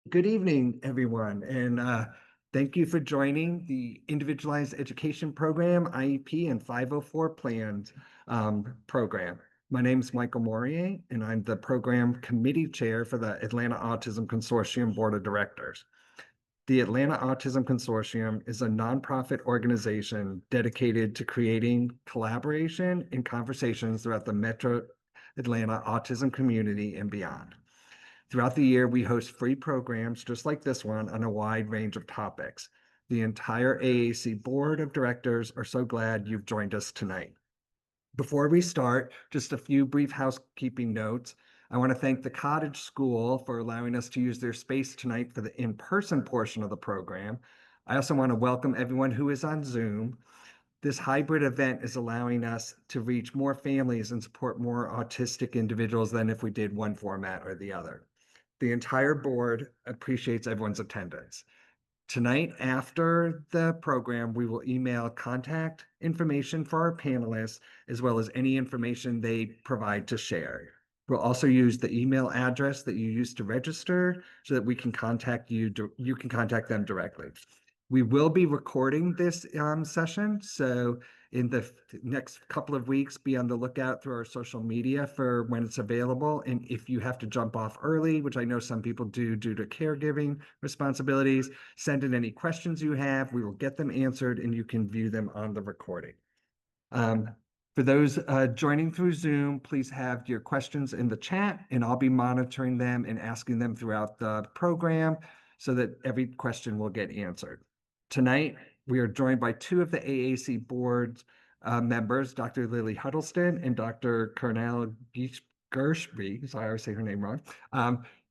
Good evening, everyone, and thank you for joining the Individualized Education Program, IEP, and 504 Plans program. My name is Michael Morrier, and I'm the Program Committee Chair for the Atlanta Autism Consortium Board of Directors. The Atlanta Autism Consortium is a nonprofit organization dedicated to creating collaboration and conversations throughout the Metro Atlanta autism community and beyond. Throughout the year, we host free programs just like this one on a wide range of topics. The entire AAC Board of Directors are so glad you've joined us tonight. Before we start, just a few brief housekeeping notes. I want to thank the Cottage School for allowing us to use their space tonight for the in-person portion of the program. I also want to welcome everyone who is on Zoom. This hybrid event is allowing us to reach more families and support more autistic individuals than if we did one format or the other. The entire board appreciates everyone's attendance. Tonight, after the program, we will email contact information for our panelists, as well as any information they provide to share. We'll also use the email address that you used to register so that we can contact you, you can contact them directly. We will be recording this session, so in the next couple of weeks, be on the lookout through our social media for when it's available. And if you have to jump off early, which I know some people do due to caregiving responsibilities, send in any questions you have. We will get them answered and you can view them on the recording. For those joining through Zoom, please have your questions in the chat and I'll be monitoring them and asking them throughout the program so that every question will get answered. Tonight, we are joined by two of the AAC board members, Dr. Lily Huddleston and Dr. Cornell Gershby. Sorry, I always say her name wrong.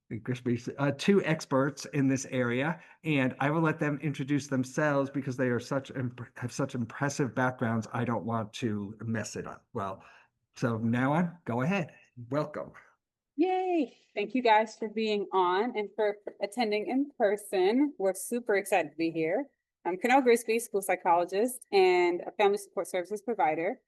Gershby, two experts in this area, and I will let them introduce themselves because they are have such impressive backgrounds. I don't want to mess it up. Well, so now on, go ahead. Welcome. Yay! Thank you guys for being on and for attending in person. We're super excited to be here. I'm Cornell Grisby, school psychologist and a family support services provider.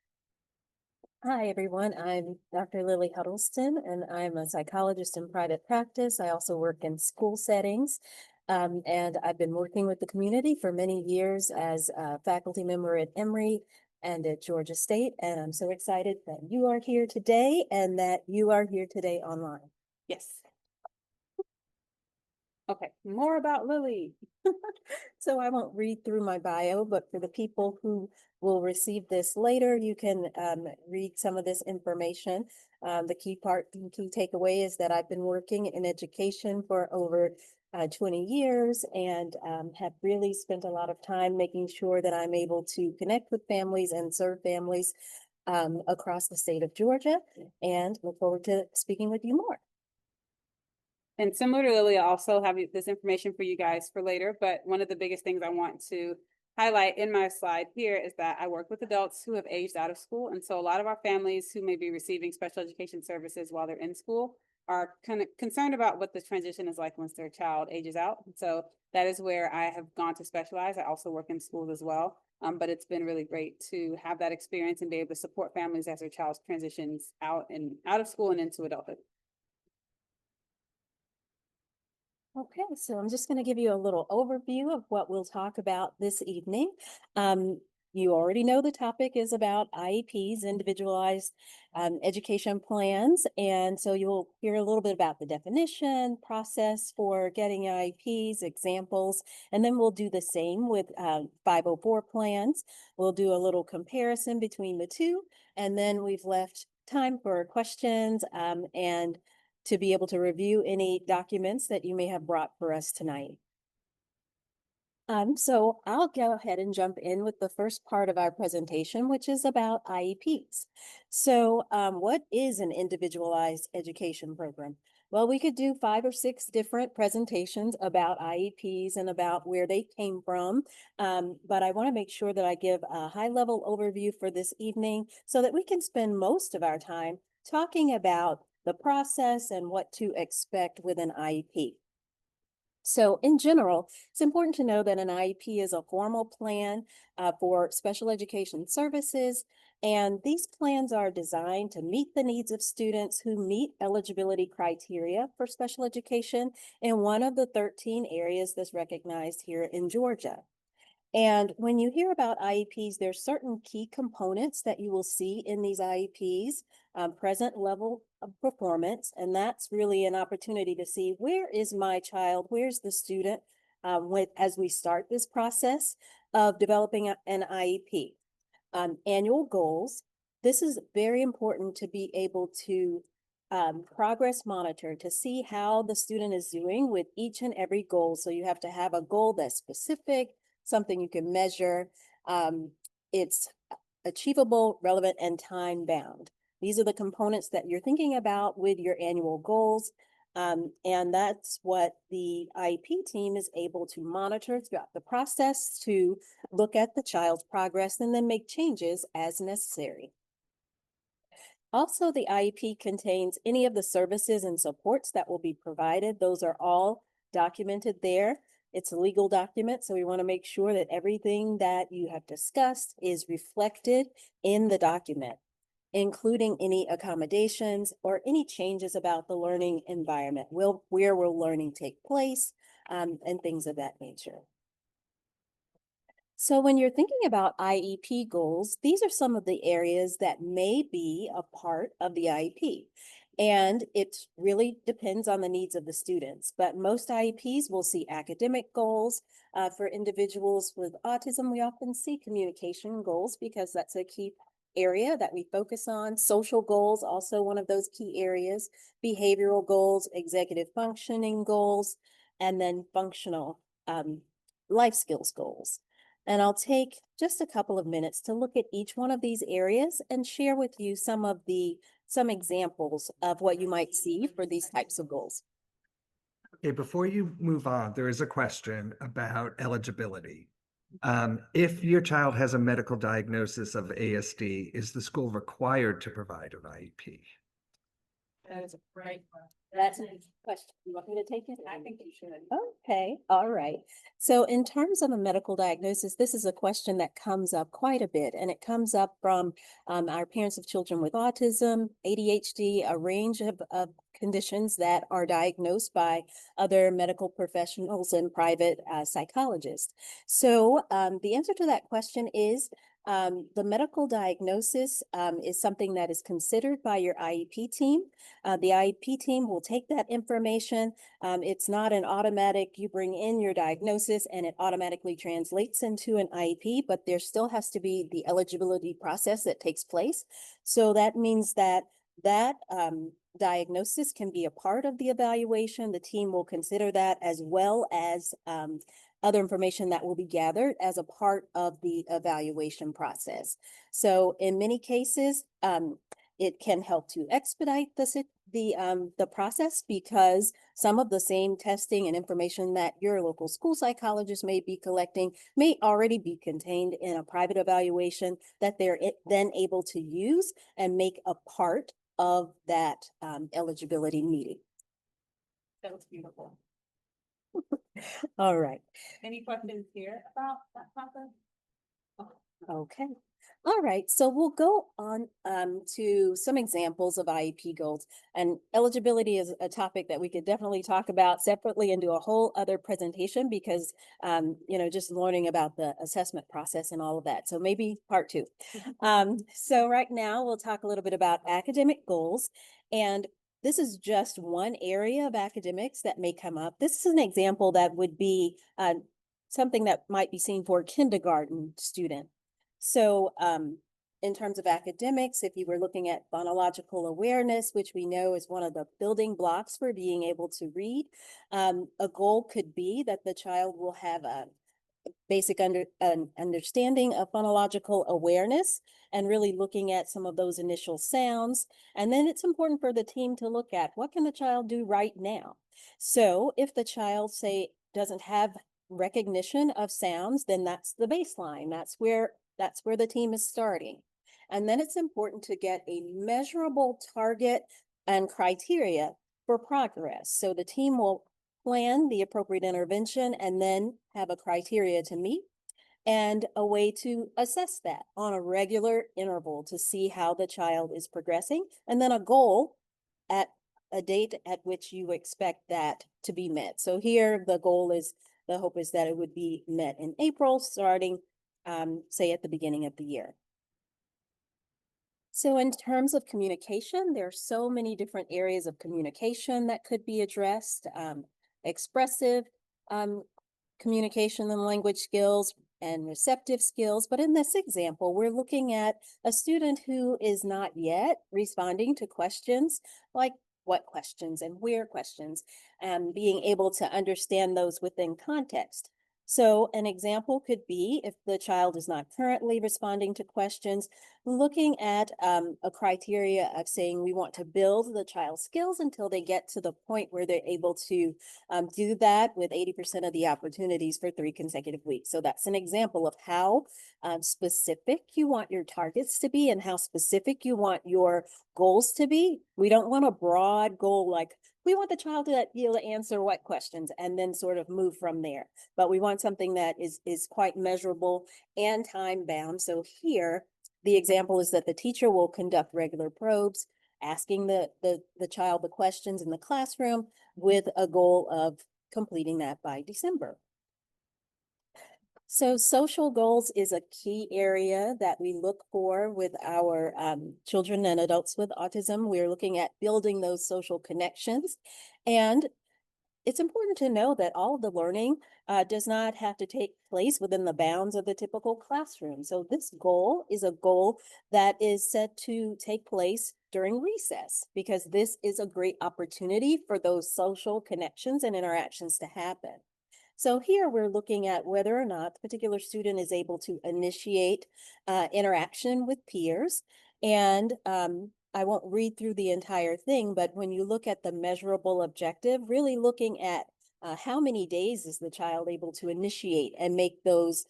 Hi, everyone. I'm Dr. Lily Huddleston, and I'm a psychologist in private practice. I also work in school settings, and I've been working with the community for many years as a faculty member at Emory and at Georgia State. And I'm so excited that you are here today and that you are here today online. Yes. Okay, more about Lily. So I won't read through my bio, but for the people who will receive this later, you can read some of this information. The key takeaway is that I've been working in education for over 20 years and have really spent a lot of time making sure that I'm able to connect with families and serve families across the state of Georgia, and look forward to speaking with you more. And similar to Lily, I also have this information for you guys for later, but one of the biggest things I want to highlight in my slide here is that I work with adults who have aged out of school. And so a lot of our families who may be receiving special education services while they're in school are kind of concerned about what the transition is like once their child ages out. And so that is where I have gone to specialize. I also work in schools as well. But it's been really great to have that experience and be able to support families as their child transitions out of school and into adulthood. Okay, so I'm just going to give you a little overview of what we'll talk about this evening. You already know the topic is about IEPs, individualized education plans. And so you'll hear a little bit about the definition, process for getting IEPs, examples, and then we'll do the same with 504 plans. We'll do a little comparison between the two, and then we've left time for questions and to be able to review any documents that you may have brought for us tonight. So I'll go ahead and jump in with the first part of our presentation, which is about IEPs. So what is an individualized education program? Well, we could do 5 or 6 different presentations about IEPs and about where they came from, but I want to make sure that I give a high-level overview for this evening so that we can spend most of our time talking about the process and what to expect with an IEP. So in general, it's important to know that an IEP is a formal plan for special education services, and these plans are designed to meet the needs of students who meet eligibility criteria for special education in one of the 13 areas that's recognized here in Georgia. And when you hear about IEPs, there's certain key components that you will see in these IEPs, present level of performance, and that's really an opportunity to see where is my child, where's the student, as we start this process of developing an IEP. Annual goals. This is very important to be able to progress monitor to see how the student is doing with each and every goal. So you have to have a goal that's specific, something you can measure. It's achievable, relevant, and time bound. These are the components that you're thinking about with your annual goals. And that's what the IEP team is able to monitor throughout the process to look at the child's progress and then make changes as necessary. Also, the IEP contains any of the services and supports that will be provided. Those are all documented there. It's a legal document, so we want to make sure that everything that you have discussed is reflected in the document, including any accommodations or any changes about the learning environment, where will learning take place, and things of that nature. So when you're thinking about IEP goals, these are some of the areas that may be a part of the IEP. And it really depends on the needs of the students, but most IEPs will see academic goals. For individuals with autism, we often see communication goals because that's a key area that we focus on. Social goals, also one of those key areas, behavioral goals, executive functioning goals, and then functional life skills goals. And I'll take just a couple of minutes to look at each one of these areas and share with you some examples of what you might see for these types of goals. Okay, before you move on, there is a question about eligibility. If your child has a medical diagnosis of ASD, is the school required to provide an IEP? That is a great question. That's a good question. You want me to take it? I think you should. Okay, all right. So in terms of a medical diagnosis, this is a question that comes up quite a bit, and it comes up from our parents of children with autism, ADHD, a range of conditions that are diagnosed by other medical professionals and private psychologists. So the answer to that question is the medical diagnosis is something that is considered by your IEP team. The IEP team will take that information. It's not an automatic, you bring in your diagnosis and it automatically translates into an IEP, but there still has to be the eligibility process that takes place. So that means that diagnosis can be a part of the evaluation. The team will consider that as well as other information that will be gathered as a part of the evaluation process. So in many cases, it can help to expedite the process because some of the same testing and information that your local school psychologist may be collecting may already be contained in a private evaluation that they're then able to use and make a part of that eligibility meeting. That was beautiful. All right. Any questions here about that process? Okay. All right. So we'll go on to some examples of IEP goals. And eligibility is a topic that we could definitely talk about separately and do a whole other presentation because, just learning about the assessment process and all of that. So maybe part 2. So right now we'll talk a little bit about academic goals. And this is just one area of academics that may come up. This is an example that would be something that might be seen for a kindergarten student. So in terms of academics, if you were looking at phonological awareness, which we know is one of the building blocks for being able to read, a goal could be that the child will have a basic understanding of phonological awareness and really looking at some of those initial sounds. And then it's important for the team to look at what can the child do right now. So if the child, say, doesn't have recognition of sounds, then that's the baseline. That's where the team is starting. And then it's important to get a measurable target and criteria for progress. So the team will plan the appropriate intervention and then have a criteria to meet and a way to assess that on a regular interval to see how the child is progressing, and then a goal at a date at which you expect that to be met. So here the goal is, the hope is that it would be met in April, starting say at the beginning of the year. So in terms of communication, there are so many different areas of communication that could be addressed. Expressive communication and language skills and receptive skills. But in this example, we're looking at a student who is not yet responding to questions like what questions and where questions, and being able to understand those within context. So an example could be, if the child is not currently responding to questions, looking at a criteria of saying we want to build the child's skills until they get to the point where they're able to do that with 80% of the opportunities for 3 consecutive weeks. So that's an example of how specific you want your targets to be and how specific you want your goals to be. We don't want a broad goal like, we want the child to be able to answer what questions and then sort of move from there. But we want something that is quite measurable and time bound. So here, the example is that the teacher will conduct regular probes, asking the child the questions in the classroom with a goal of completing that by December. So social goals is a key area that we look for with our children and adults with autism. We're looking at building those social connections. And it's important to know that all of the learning does not have to take place within the bounds of the typical classroom. So this goal is a goal that is set to take place during recess, because this is a great opportunity for those social connections and interactions to happen. So here we're looking at whether or not the particular student is able to initiate interaction with peers. And I won't read through the entire thing, but when you look at the measurable objective, really looking at how many days is the child able to initiate and make those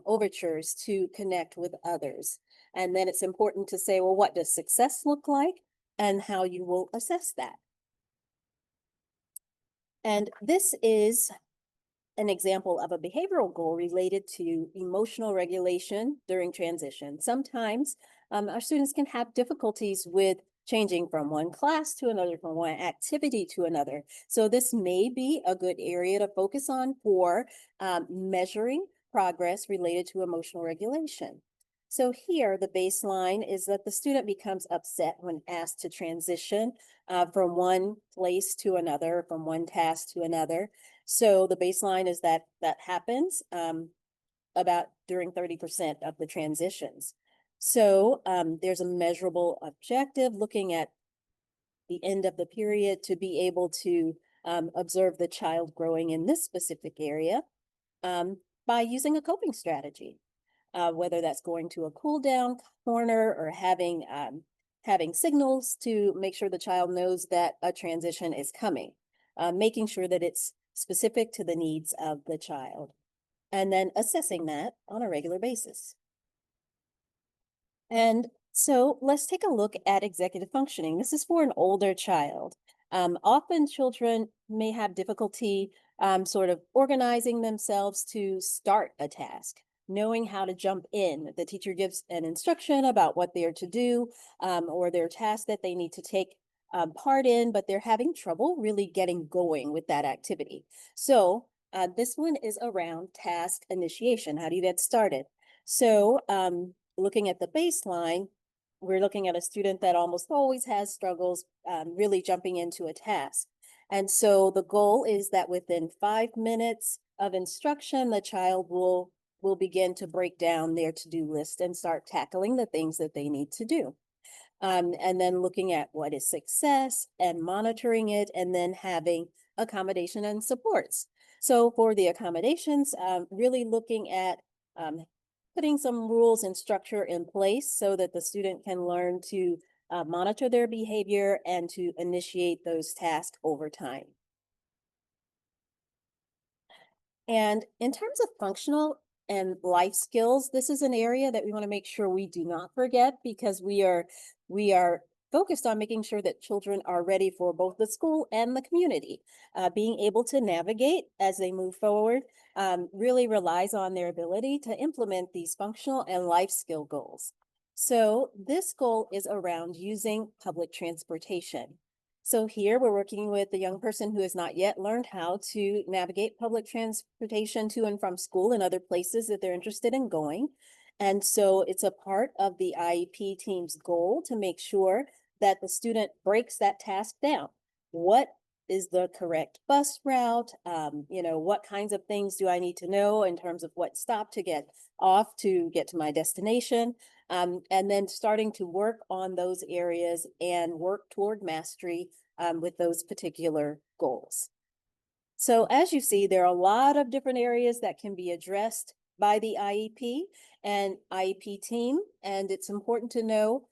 overtures to connect with others. And then it's important to say, well, what does success look like and how you will assess that. And this is an example of a behavioral goal related to emotional regulation during transition. Sometimes our students can have difficulties with changing from one class to another, from one activity to another. So this may be a good area to focus on for measuring progress related to emotional regulation. So here, the baseline is that the student becomes upset when asked to transition from one place to another, from one task to another. So the baseline is that that happens about during 30% of the transitions. So there's a measurable objective looking at the end of the period to be able to observe the child growing in this specific area by using a coping strategy, whether that's going to a cool down corner or having signals to make sure the child knows that a transition is coming, making sure that it's specific to the needs of the child, and then assessing that on a regular basis. And so let's take a look at executive functioning. This is for an older child. Often children may have difficulty sort of organizing themselves to start a task, knowing how to jump in. The teacher gives an instruction about what they're to do or their task that they need to take part in, but they're having trouble really getting going with that activity. So this one is around task initiation. How do you get started? So looking at the baseline, we're looking at a student that almost always has struggles really jumping into a task. And so the goal is that within 5 minutes of instruction, the child will begin to break down their to-do list and start tackling the things that they need to do. And then looking at what is success and monitoring it, and then having accommodation and supports. So for the accommodations, really looking at putting some rules and structure in place so that the student can learn to monitor their behavior and to initiate those tasks over time. And in terms of functional and life skills, this is an area that we want to make sure we do not forget, because we are focused on making sure that children are ready for both the school and the community. Being able to navigate as they move forward really relies on their ability to implement these functional and life skill goals. So this goal is around using public transportation. So here we're working with a young person who has not yet learned how to navigate public transportation to and from school and other places that they're interested in going. And so it's a part of the IEP team's goal to make sure that the student breaks that task down. What is the correct bus route? What kinds of things do I need to know in terms of what stop to get off to get to my destination? And then starting to work on those areas and work toward mastery with those particular goals. So as you see, there are a lot of different areas that can be addressed by the IEP and IEP team, and it's important to know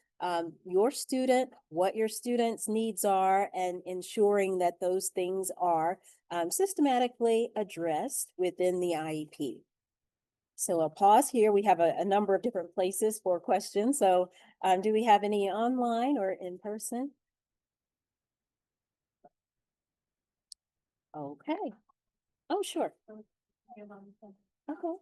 your student, what your student's needs are, and ensuring that those things are systematically addressed within the IEP. So I'll pause here. We have a number of different places for questions. So do we have any online or in person? Okay. Oh, sure. Okay.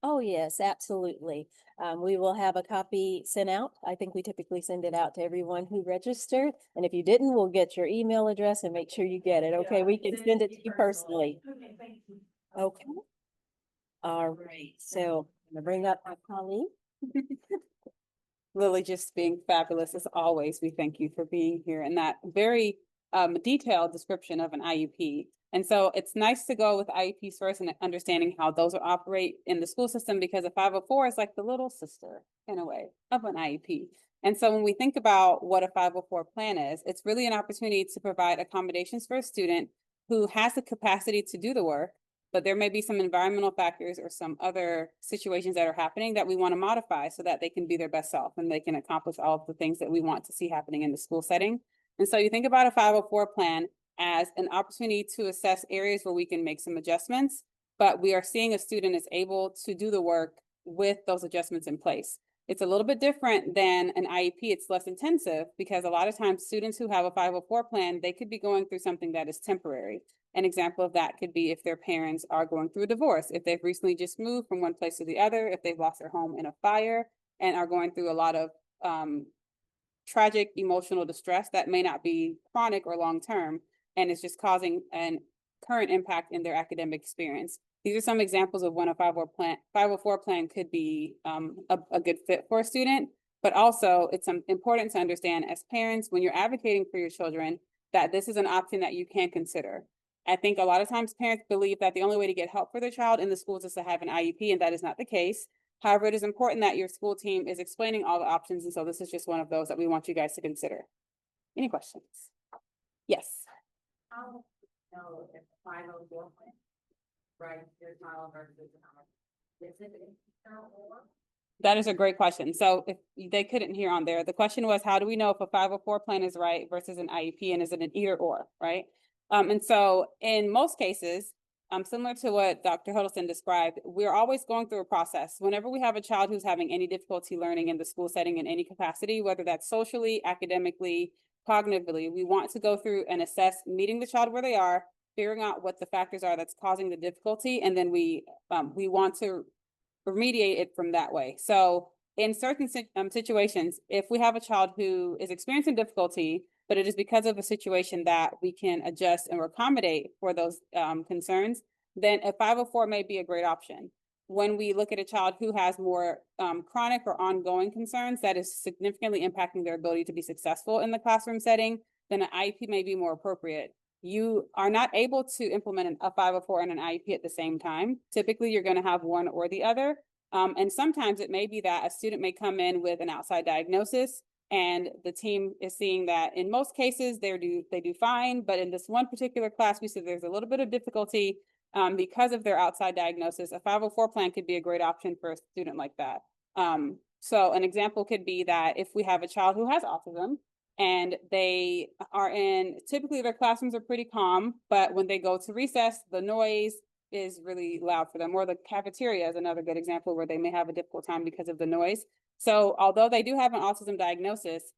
Oh, yes, absolutely. We will have a copy sent out. I think we typically send it out to everyone who registered. And if you didn't, we'll get your email address and make sure you get it. Okay, we can send it to you personally. Okay, thank you. Okay. All right, so I'm gonna bring up my colleague. Lily, just being fabulous as always. We thank you for being here and that very detailed description of an IEP. And so it's nice to go with IEPs first and understanding how those will operate in the school system, because a 504 is like the little sister in a way of an IEP. And so when we think about what a 504 plan is, it's really an opportunity to provide accommodations for a student who has the capacity to do the work, but there may be some environmental factors or some other situations that are happening that we want to modify so that they can be their best self and they can accomplish all of the things that we want to see happening in the school setting. And so you think about a 504 plan as an opportunity to assess areas where we can make some adjustments, but we are seeing a student is able to do the work with those adjustments in place. It's a little bit different than an IEP. It's less intensive because a lot of times students who have a 504 plan, they could be going through something that is temporary. An example of that could be if their parents are going through a divorce, if they've recently just moved from one place to the other, if they've lost their home in a fire and are going through a lot of tragic emotional distress that may not be chronic or long-term, and it's just causing an current impact in their academic experience. These are some examples of when a 504 plan could be a good fit for a student, but also it's important to understand as parents, when you're advocating for your children, that this is an option that you can consider. I think a lot of times parents believe that the only way to get help for their child in the schools is to have an IEP, and that is not the case. However, it is important that your school team is explaining all the options, and so this is just one of those that we want you guys to consider. Any questions? Yes. How know if 504 plan, right, your child versus is it or? That is a great question. So if they couldn't hear on there, the question was, how do we know if a 504 plan is right versus an IEP, and is it an either or, right? And so in most cases, similar to what Dr. Huddleston described, we're always going through a process. Whenever we have a child who's having any difficulty learning in the school setting in any capacity, whether that's socially, academically, cognitively, we want to go through and assess meeting the child where they are, figuring out what the factors are that's causing the difficulty, and then we want to remediate it from that way. So in certain situations, if we have a child who is experiencing difficulty, but it is because of a situation that we can adjust and accommodate for those concerns, then a 504 may be a great option. When we look at a child who has more chronic or ongoing concerns that is significantly impacting their ability to be successful in the classroom setting, then an IEP may be more appropriate. You are not able to implement a 504 and an IEP at the same time. Typically, you're going to have one or the other. And sometimes it may be that a student may come in with an outside diagnosis, and the team is seeing that in most cases they do fine, but in this one particular class, we see there's a little bit of difficulty because of their outside diagnosis. A 504 plan could be a great option for a student like that. So an example could be that if we have a child who has autism and they are typically their classrooms are pretty calm, but when they go to recess, the noise, is really loud for them, or the cafeteria is another good example where they may have a difficult time because of the noise. So although they do have an autism diagnosis,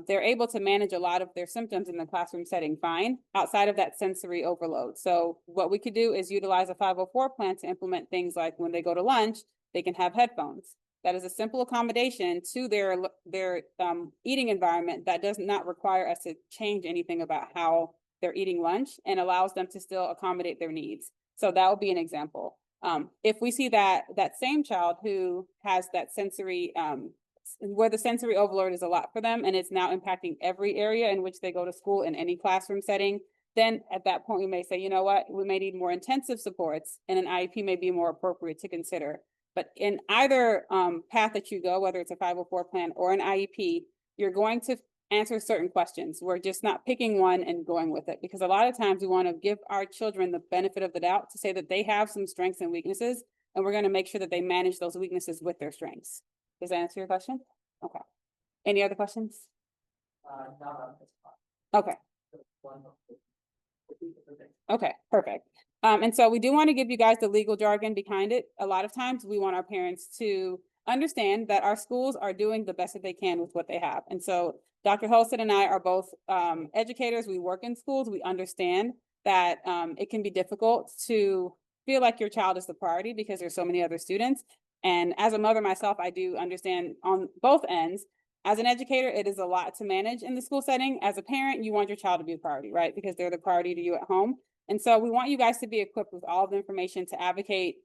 they're able to manage a lot of their symptoms in the classroom setting fine outside of that sensory overload. So what we could do is utilize a 504 plan to implement things like when they go to lunch, they can have headphones. That is a simple accommodation to their eating environment that does not require us to change anything about how they're eating lunch and allows them to still accommodate their needs. So that would be an example. If we see that same child who has that sensory, where the sensory overload is a lot for them and it's now impacting every area in which they go to school in any classroom setting, then at that point we may say, you know what, we may need more intensive supports and an IEP may be more appropriate to consider. But in either path that you go, whether it's a 504 plan or an IEP, you're going to answer certain questions. We're just not picking one and going with it, because a lot of times we want to give our children the benefit of the doubt to say that they have some strengths and weaknesses, and we're going to make sure that they manage those weaknesses with their strengths. Does that answer your question? Okay. Any other questions? Okay. Okay, perfect. And so we do want to give you guys the legal jargon behind it. A lot of times we want our parents to understand that our schools are doing the best that they can with what they have. And so Dr. Holstead and I are both educators. We work in schools. We understand that it can be difficult to feel like your child is the priority because there's so many other students. And as a mother myself, I do understand on both ends. As an educator, it is a lot to manage in the school setting. As a parent, you want your child to be a priority, right? Because they're the priority to you at home. And so we want you guys to be equipped with all the information to advocate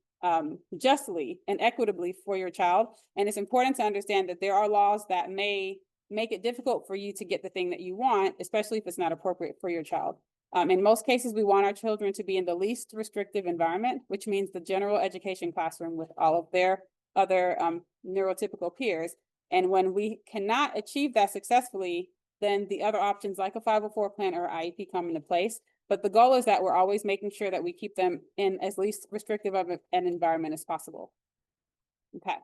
justly and equitably for your child. And it's important to understand that there are laws that may make it difficult for you to get the thing that you want, especially if it's not appropriate for your child. In most cases, we want our children to be in the least restrictive environment, which means the general education classroom with all of their other neurotypical peers. And when we cannot achieve that successfully, then the other options like a 504 plan or IEP come into place. But the goal is that we're always making sure that we keep them in as least restrictive of an environment as possible. Okay.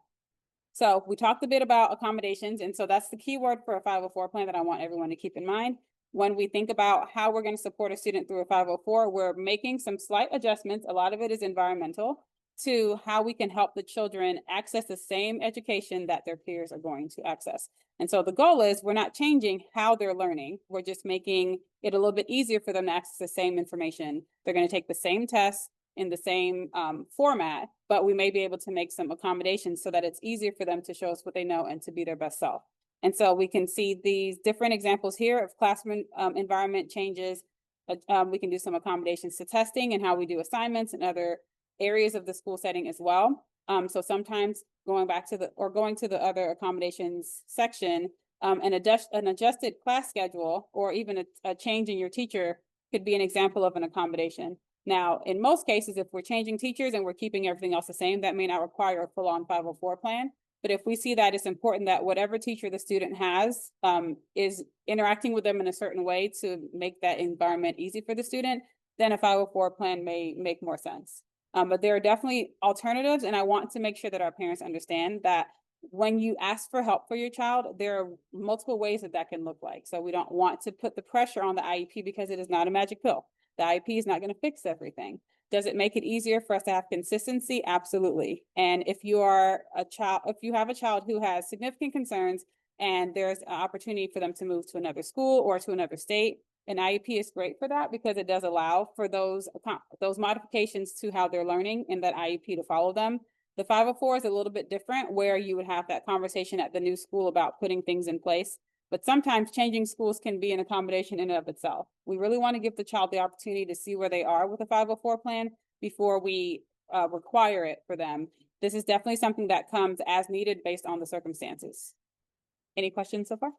So we talked a bit about accommodations. And so that's the key word for a 504 plan that I want everyone to keep in mind. When we think about how we're going to support a student through a 504, we're making some slight adjustments. A lot of it is environmental, to how we can help the children access the same education that their peers are going to access. And so the goal is we're not changing how they're learning. We're just making it a little bit easier for them to access the same information. They're going to take the same tests in the same format, but we may be able to make some accommodations so that it's easier for them to show us what they know and to be their best self. And so we can see these different examples here of classroom environment changes. We can do some accommodations to testing and how we do assignments and other areas of the school setting as well. So sometimes going to the other accommodations section, an adjusted class schedule or even a change in your teacher could be an example of an accommodation. Now, in most cases, if we're changing teachers and we're keeping everything else the same, that may not require a full-on 504 plan. But if we see that it's important that whatever teacher the student has is interacting with them in a certain way to make that environment easy for the student, then a 504 plan may make more sense. But there are definitely alternatives, and I want to make sure that our parents understand that when you ask for help for your child, there are multiple ways that can look like. So we don't want to put the pressure on the IEP because it is not a magic pill. The IEP is not going to fix everything. Does it make it easier for us to have consistency? Absolutely. And if you have a child who has significant concerns and there's an opportunity for them to move to another school or to another state, an IEP is great for that because it does allow for those modifications to how they're learning in that IEP to follow them. The 504 is a little bit different, where you would have that conversation at the new school about putting things in place. But sometimes changing schools can be an accommodation in and of itself. We really want to give the child the opportunity to see where they are with a 504 plan before we require it for them. This is definitely something that comes as needed based on the circumstances. Any questions so far?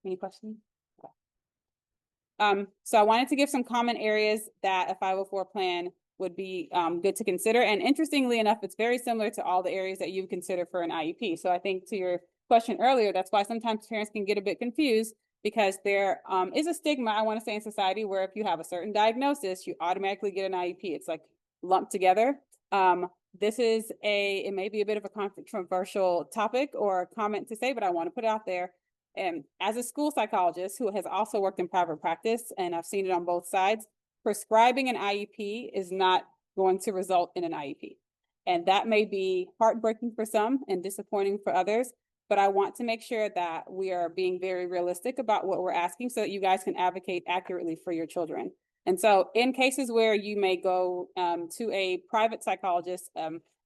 Any questions? Okay. So I wanted to give some common areas that a 504 plan would be good to consider. And interestingly enough, it's very similar to all the areas that you consider for an IEP. So I think to your question earlier, that's why sometimes parents can get a bit confused, because there is a stigma, I want to say, in society where if you have a certain diagnosis, you automatically get an IEP. It's like lumped together. It may be a bit of a controversial topic or comment to say, but I want to put it out there. And as a school psychologist who has also worked in private practice, and I've seen it on both sides, prescribing an IEP is not going to result in an IEP. And that may be heartbreaking for some and disappointing for others, but I want to make sure that we are being very realistic about what we're asking so that you guys can advocate accurately for your children. And so in cases where you may go to a private psychologist,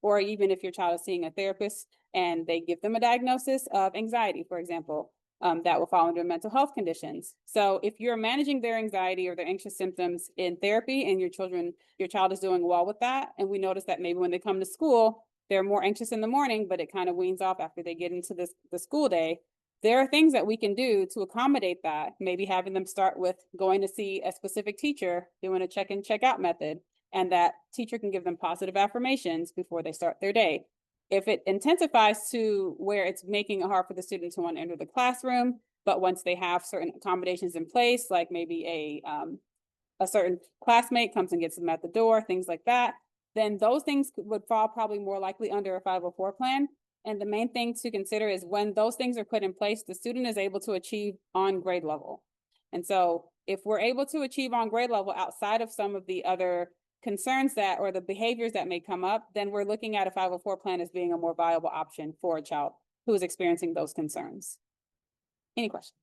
or even if your child is seeing a therapist and they give them a diagnosis of anxiety, for example, that will fall under mental health conditions. So if you're managing their anxiety or their anxious symptoms in therapy and your child is doing well with that, and we notice that maybe when they come to school, they're more anxious in the morning, but it kind of weans off after they get into the school day. There are things that we can do to accommodate that, maybe having them start with going to see a specific teacher, doing a check-in, check-out method, and that teacher can give them positive affirmations before they start their day. If it intensifies to where it's making it hard for the student to want to enter the classroom, but once they have certain accommodations in place, like maybe a certain classmate comes and gets them at the door, things like that, then those things would fall probably more likely under a 504 plan. And the main thing to consider is when those things are put in place, the student is able to achieve on grade level. And so if we're able to achieve on grade level outside of some of the other concerns that, or the behaviors that may come up, then we're looking at a 504 plan as being a more viable option for a child who is experiencing those concerns. Any questions?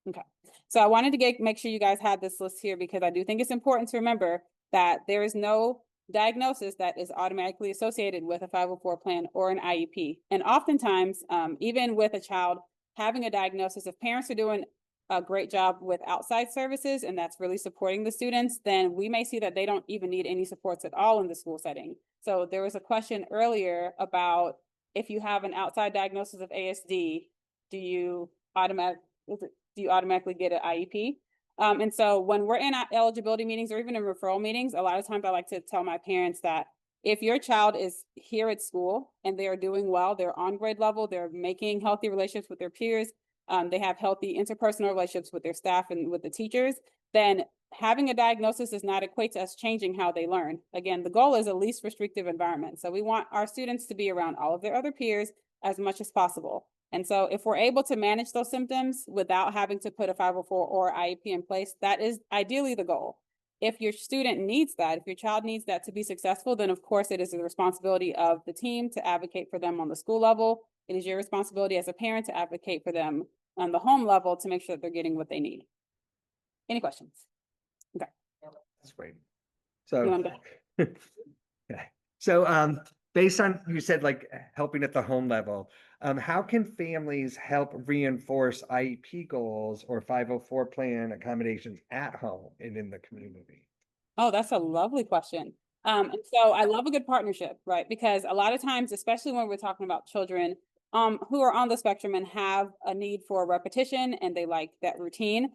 Okay, so I wanted to make sure you guys had this list here because I do think it's important to remember that there is no diagnosis that is automatically associated with a 504 plan or an IEP. And oftentimes, even with a child having a diagnosis, if parents are doing a great job with outside services and that's really supporting the students, then we may see that they don't even need any supports at all in the school setting. So there was a question earlier about if you have an outside diagnosis of ASD, do you automatically get an IEP? And so when we're in eligibility meetings or even in referral meetings, a lot of times I like to tell my parents that if your child is here at school and they are doing well, they're on grade level, they're making healthy relationships with their peers, they have healthy interpersonal relationships with their staff and with the teachers, then having a diagnosis does not equate to us changing how they learn. Again, the goal is a least restrictive environment. So we want our students to be around all of their other peers as much as possible. And so if we're able to manage those symptoms without having to put a 504 or IEP in place, that is ideally the goal. If your student needs that, if your child needs that to be successful, then of course it is the responsibility of the team to advocate for them on the school level. It is your responsibility as a parent to advocate for them on the home level to make sure that they're getting what they need. Any questions? Okay. That's great. You So, wanna go? okay. So, based on, you said like helping at the home level, how can families help reinforce IEP goals or 504 plan accommodations at home and in the community? Oh, that's a lovely question. And so I love a good partnership, right? Because a lot of times, especially when we're talking about children who are on the spectrum and have a need for repetition and they like that routine,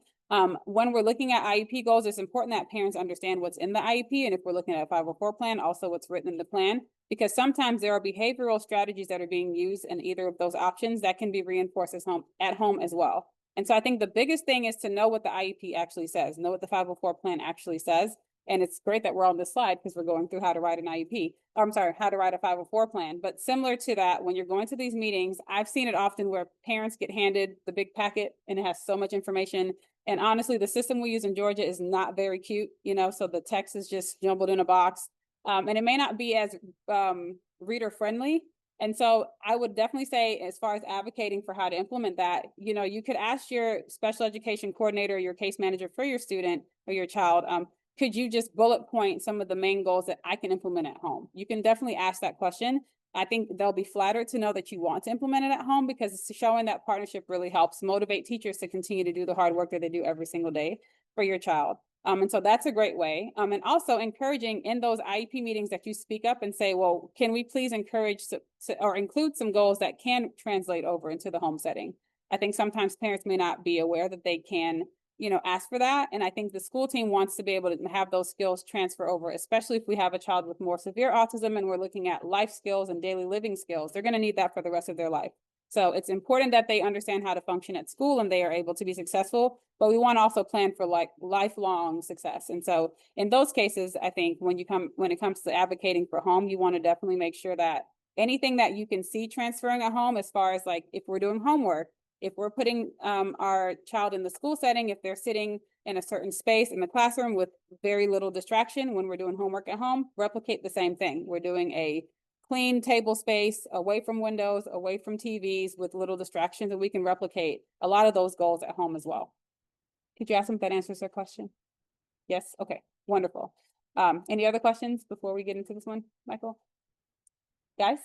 when we're looking at IEP goals, it's important that parents understand what's in the IEP. And if we're looking at a 504 plan, also what's written in the plan, because sometimes there are behavioral strategies that are being used in either of those options that can be reinforced at home as well. And so I think the biggest thing is to know what the IEP actually says, know what the 504 plan actually says. And it's great that we're on this slide because we're going through how to write an IEP. I'm sorry, how to write a 504 plan. But similar to that, when you're going to these meetings, I've seen it often where parents get handed the big packet and it has so much information. And honestly, the system we use in Georgia is not very cute, so the text is just jumbled in a box. And it may not be as reader friendly. And so I would definitely say, as far as advocating for how to implement that, you could ask your special education coordinator, your case manager for your student or your child, could you just bullet point some of the main goals that I can implement at home? You can definitely ask that question. I think they'll be flattered to know that you want to implement it at home because it's showing that partnership really helps motivate teachers to continue to do the hard work that they do every single day for your child. And so that's a great way. And also encouraging in those IEP meetings that you speak up and say, well, can we please encourage or include some goals that can translate over into the home setting? I think sometimes parents may not be aware that they can ask for that. And I think the school team wants to be able to have those skills transfer over, especially if we have a child with more severe autism and we're looking at life skills and daily living skills. They're going to need that for the rest of their life. So it's important that they understand how to function at school and they are able to be successful, but we want to also plan for lifelong success. And so in those cases, I think when it comes to advocating for home, you want to definitely make sure that anything that you can see transferring at home, as far as like if we're doing homework, if we're putting our child in the school setting, if they're sitting in a certain space in the classroom with very little distraction when we're doing homework at home, replicate the same thing. We're doing a clean table space, away from windows, away from TVs with little distractions, and we can replicate a lot of those goals at home as well. Could you ask them if that answers their question? Yes? Okay, wonderful. Any other questions before we get into this one, Michael? Guys?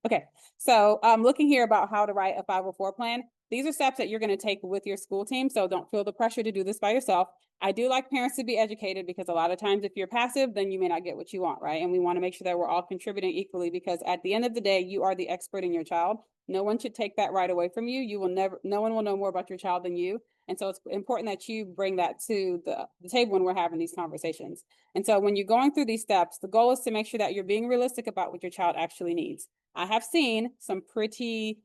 Okay, so looking here about how to write a 504 plan. These are steps that you're going to take with your school team, so don't feel the pressure to do this by yourself. I do like parents to be educated because a lot of times if you're passive, then you may not get what you want, right? And we want to make sure that we're all contributing equally because at the end of the day, you are the expert in your child. No one should take that right away from you. No one will know more about your child than you. And so it's important that you bring that to the table when we're having these conversations. And so when you're going through these steps, the goal is to make sure that you're being realistic about what your child actually needs. I have seen some pretty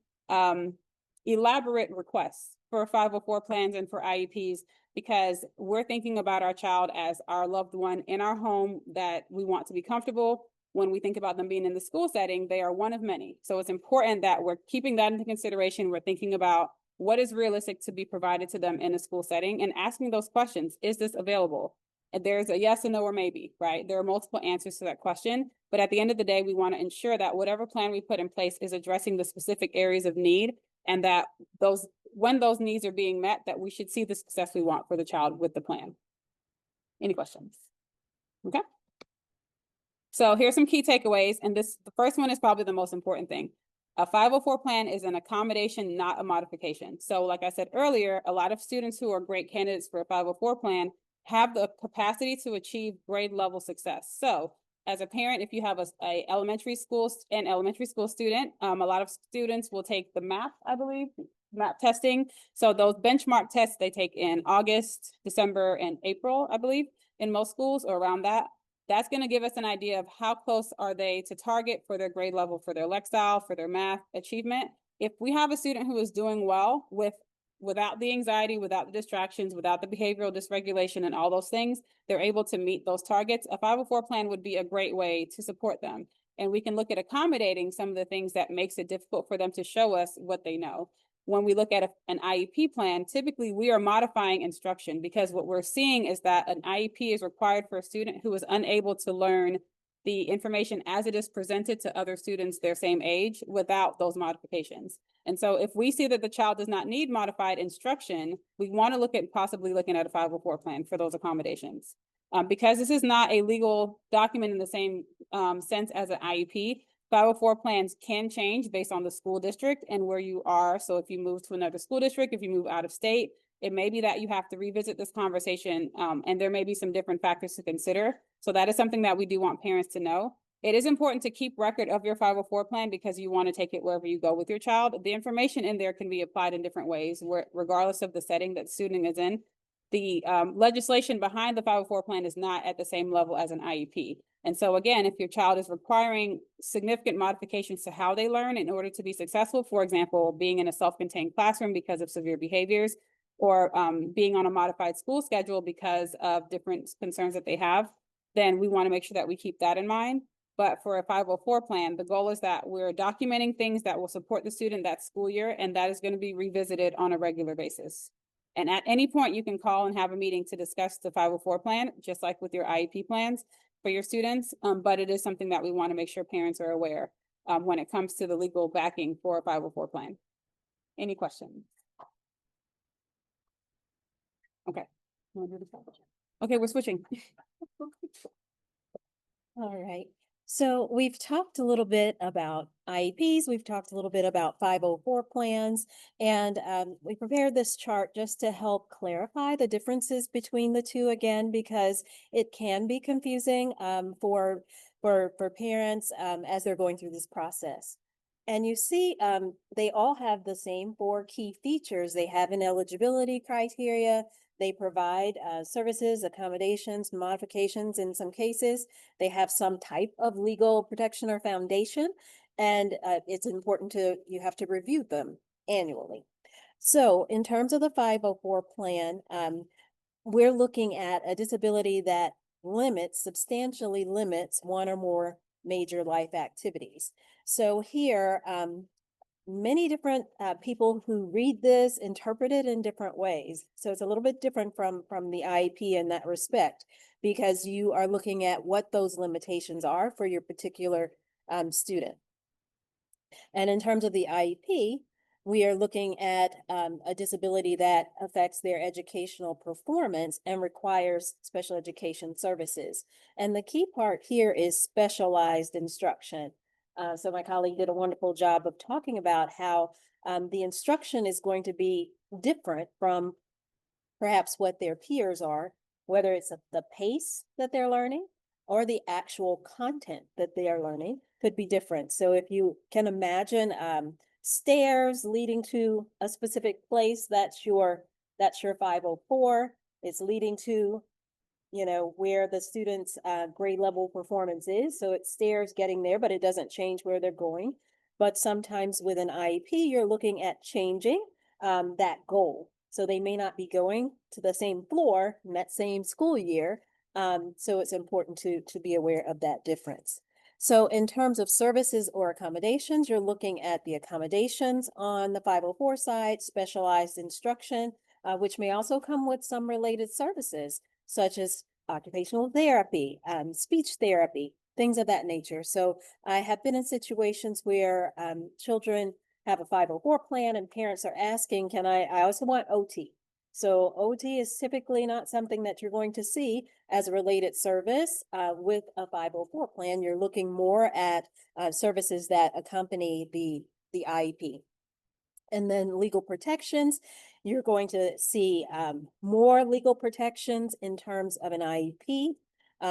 elaborate requests for 504 plans and for IEPs because we're thinking about our child as our loved one in our home that we want to be comfortable. When we think about them being in the school setting, they are one of many. So it's important that we're keeping that into consideration. We're thinking about what is realistic to be provided to them in a school setting and asking those questions. Is this available? And there's a yes, a no, or maybe, right? There are multiple answers to that question. But at the end of the day, we want to ensure that whatever plan we put in place is addressing the specific areas of need and that when those needs are being met, that we should see the success we want for the child with the plan. Any questions? Okay. So here's some key takeaways. And the first one is probably the most important thing. A 504 plan is an accommodation, not a modification. So like I said earlier, a lot of students who are great candidates for a 504 plan have the capacity to achieve grade level success. So as a parent, if you have a elementary school student, a lot of students will take the MAP, I believe, MAP testing. So those benchmark tests they take in August, December, and April, I believe, in most schools or around that. That's going to give us an idea of how close are they to target for their grade level, for their Lexile, for their math achievement. If we have a student who is doing well without the anxiety, without the distractions, without the behavioral dysregulation and all those things, they're able to meet those targets. A 504 plan would be a great way to support them. And we can look at accommodating some of the things that makes it difficult for them to show us what they know. When we look at an IEP plan, typically we are modifying instruction because what we're seeing is that an IEP is required for a student who is unable to learn the information as it is presented to other students their same age without those modifications. And so if we see that the child does not need modified instruction, we want to look at possibly looking at a 504 plan for those accommodations. Because this is not a legal document in the same sense as an IEP, 504 plans can change based on the school district and where you are. So if you move to another school district, if you move out of state, it may be that you have to revisit this conversation and there may be some different factors to consider. So that is something that we do want parents to know. It is important to keep record of your 504 plan because you want to take it wherever you go with your child. The information in there can be applied in different ways, regardless of the setting that student is in. The legislation behind the 504 plan is not at the same level as an IEP. And so again, if your child is requiring significant modifications to how they learn in order to be successful, for example, being in a self-contained classroom because of severe behaviors, or being on a modified school schedule because of different concerns that they have, then we want to make sure that we keep that in mind. But for a 504 plan, the goal is that we're documenting things that will support the student that school year, and that is going to be revisited on a regular basis. And at any point, you can call and have a meeting to discuss the 504 plan, just like with your IEP plans for your students. But it is something that we want to make sure parents are aware when it comes to the legal backing for a 504 plan. Any questions? Okay. Okay, we're switching. All right. So we've talked a little bit about IEPs, we've talked a little bit about 504 plans, and we prepared this chart just to help clarify the differences between the two again, because it can be confusing for parents as they're going through this process. And you see, they all have the same 4 key features. They have an eligibility criteria. They provide services, accommodations, modifications in some cases. They have some type of legal protection or foundation, and it's important you have to review them annually. So in terms of the 504 plan, we're looking at a disability that substantially limits one or more major life activities. So here, many different people who read this interpret it in different ways. So it's a little bit different from the IEP in that respect, because you are looking at what those limitations are for your particular student. And in terms of the IEP, we are looking at a disability that affects their educational performance and requires special education services. And the key part here is specialized instruction. So my colleague did a wonderful job of talking about how the instruction is going to be different from perhaps what their peers are, whether it's the pace that they're learning or the actual content that they are learning could be different. So if you can imagine stairs leading to a specific place, that's your 504. It's leading to, you know, where the student's grade level performance is. So it's stairs getting there, but it doesn't change where they're going. But sometimes with an IEP, you're looking at changing that goal. So they may not be going to the same floor in that same school year. So it's important to be aware of that difference. So in terms of services or accommodations, you're looking at the accommodations on the 504 side, specialized instruction, which may also come with some related services, such as occupational therapy, speech therapy, things of that nature. So I have been in situations where children have a 504 plan and parents are asking, I also want OT. So OT is typically not something that you're going to see as a related service with a 504 plan. You're looking more at services that accompany the IEP. And then legal protections, you're going to see more legal protections in terms of an IEP,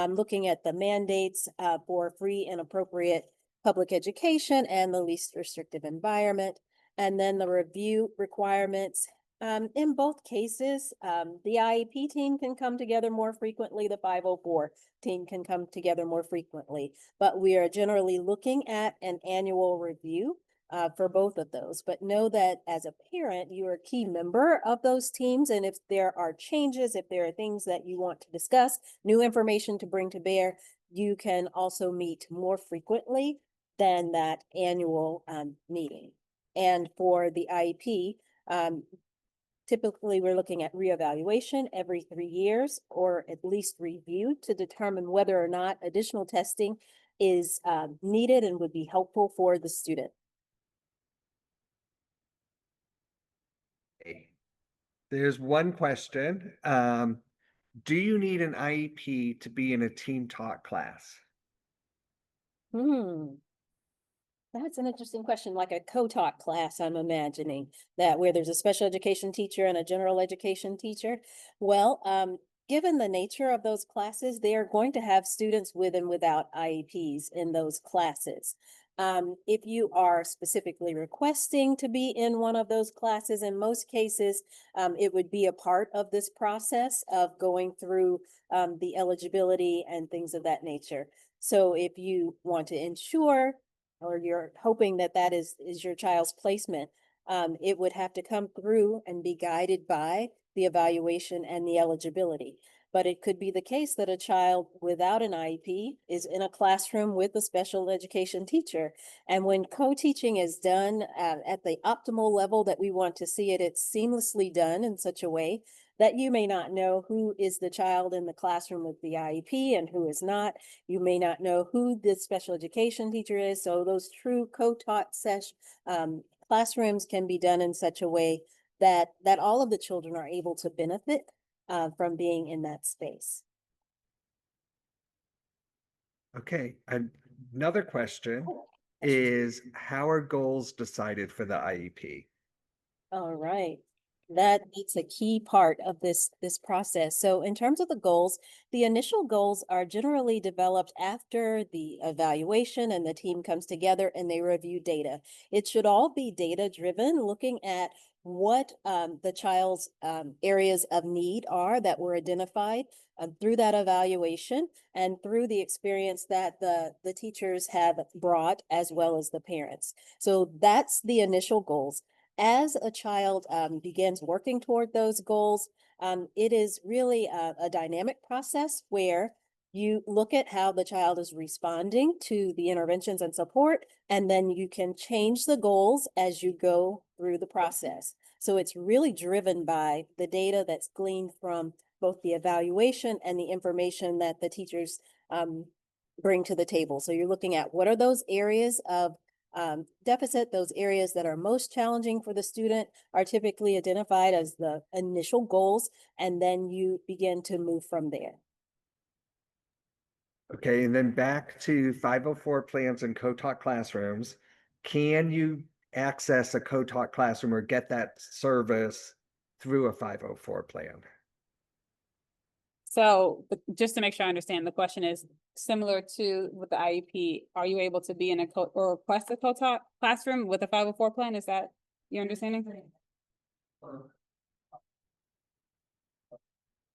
looking at the mandates for free and appropriate public education and the least restrictive environment. And then the review requirements. In both cases, the IEP team can come together more frequently, the 504 team can come together more frequently, but we are generally looking at an annual review for both of those. But know that as a parent, you are a key member of those teams. And if there are changes, if there are things that you want to discuss, new information to bring to bear, you can also meet more frequently than that annual meeting. And for the IEP, typically we're looking at reevaluation every 3 years, or at least review to determine whether or not additional testing is needed and would be helpful for the student. There's one question. Do you need an IEP to be in a team talk class? That's an interesting question, like a co-taught class, I'm imagining, that where there's a special education teacher and a general education teacher. Well, given the nature of those classes, they are going to have students with and without IEPs in those classes. If you are specifically requesting to be in one of those classes, in most cases, it would be a part of this process of going through the eligibility and things of that nature. So if you want to ensure, or you're hoping that that is your child's placement, it would have to come through and be guided by the evaluation and the eligibility. But it could be the case that a child without an IEP is in a classroom with a special education teacher. And when co-teaching is done at the optimal level that we want to see it, it's seamlessly done in such a way that you may not know who is the child in the classroom with the IEP and who is not. You may not know who the special education teacher is. So those true co-taught classrooms can be done in such a way that all of the children are able to benefit from being in that space. Okay, another question is, how are goals decided for the IEP? All right. That's a key part of this process. So in terms of the goals, the initial goals are generally developed after the evaluation and the team comes together and they review data. It should all be data driven, looking at what the child's areas of need are that were identified through that evaluation and through the experience that the teachers have brought, as well as the parents. So that's the initial goals. As a child begins working toward those goals, it is really a dynamic process where you look at how the child is responding to the interventions and support, and then you can change the goals as you go through the process. So it's really driven by the data that's gleaned from both the evaluation and the information that the teachers bring to the table. So you're looking at what are those areas of deficit, those areas that are most challenging for the student are typically identified as the initial goals, and then you begin to move from there. Okay, and then back to 504 plans and co-taught classrooms. Can you access a co-taught classroom or get that service through a 504 plan? So just to make sure I understand, the question is similar to with the IEP, are you able to be in a or request a co-taught classroom with a 504 plan? Is that your understanding?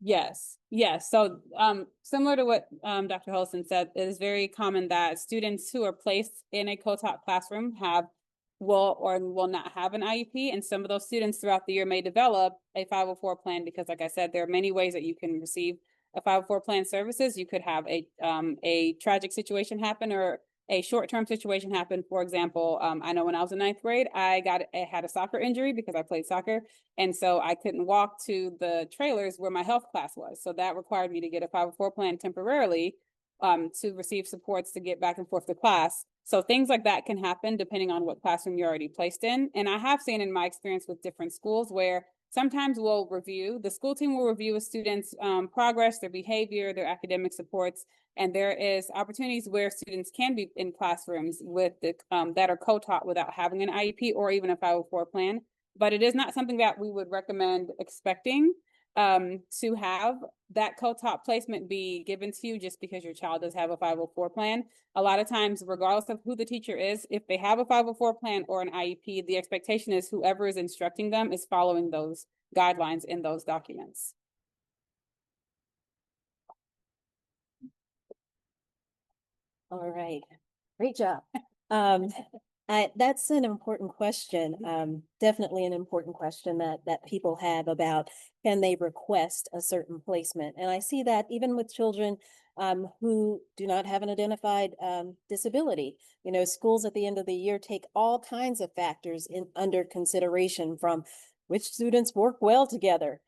Yes, yes. So similar to what Dr. Holston said, it is very common that students who are placed in a co-taught classroom will or will not have an IEP, and some of those students throughout the year may develop a 504 plan because, like I said, there are many ways that you can receive a 504 plan services. You could have a tragic situation happen or a short-term situation happen. For example, I know when I was in 9th grade, I had a soccer injury because I played soccer. And so I couldn't walk to the trailers where my health class was. So that required me to get a 504 plan temporarily to receive supports to get back and forth to class. So things like that can happen depending on what classroom you're already placed in. And I have seen in my experience with different schools where sometimes the school team will review a student's progress, their behavior, their academic supports, and there is opportunities where students can be in classrooms with that are co-taught without having an IEP or even a 504 plan. But it is not something that we would recommend expecting to have that co-taught placement be given to you just because your child does have a 504 plan. A lot of times, regardless of who the teacher is, if they have a 504 plan or an IEP, the expectation is whoever is instructing them is following those guidelines in those documents. All right, great job. That's an important question. Definitely an important question that people have about can they request a certain placement? And I see that even with children who do not have an identified disability. You know, schools at the end of the year take all kinds of factors under consideration, from which students work well together.